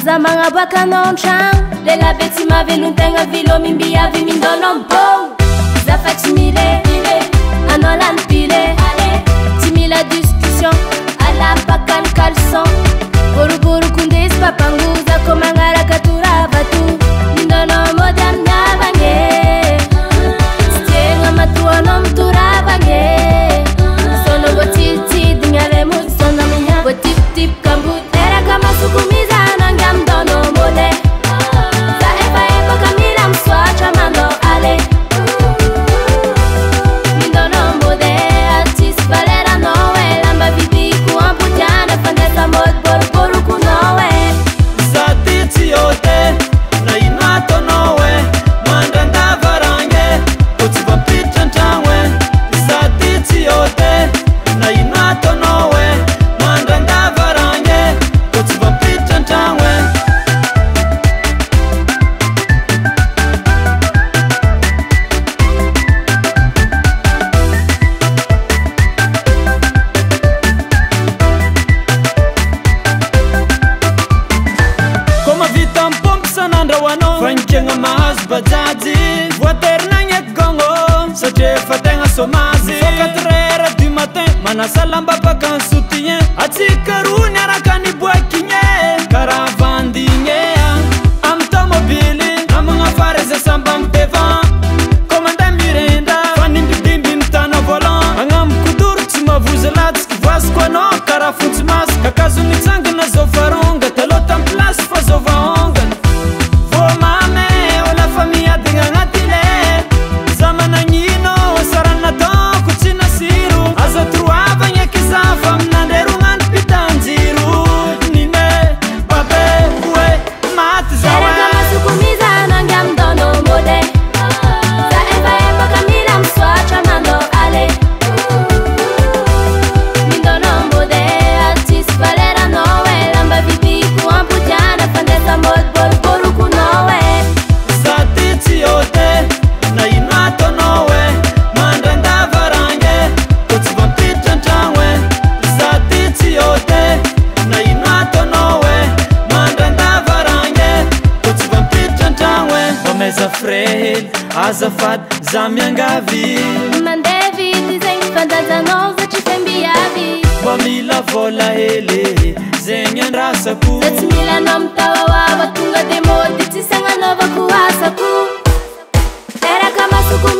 Zamanga baka non chang Lela beti ma venu tenga vilo mimbi avi mindono mpo Zafa timile, anolan pile Timi la discussion, ala pakan kalson Boru boru kundes papanguza komangara katura batu Mindono modam nyabange Stienga matua nom turabange Sono botiti dingale mut sono minya Botip tip kambut era kama sukumiza Salamba pakan soutien Atikarouni arakani boakinye Karavandinye Amtomobili Amanga fareze samba mtevan Komanda mirenda Fanimbi bimbi mtana volant Angam kudur tima vuzelat Vaskwano karafuntimas Kakazu nitsanga na zofaronga Talota mplas fa zovanga Vomame Ola famia dinga ngatile Zamana nyino Sarana don kuchina siru Azatrua Zafa mnanderungan pitanziru Nine, babe, uwe, mat zawe Era kama sukumiza nangam dono mode Za eva eva kamila mswacha mando ale Mindono mode Altis valera nowe Lamba vipi kuamputiana Fandesa mod boru boru kunowe Zatiti yote Na inato nowe Mandanda varange Kutsi vampita ntangwe yote na inato nowe mandanda varange Kutsi vampita ntangwe Wameza frehel azafat zamiangavi Mandevi dizeng fandaza noza chifembi avi Wamila vola hele zengen rasaku Zatimila nomtawa wawa tunga demo Diti senga nova kuwasaku Era kama suku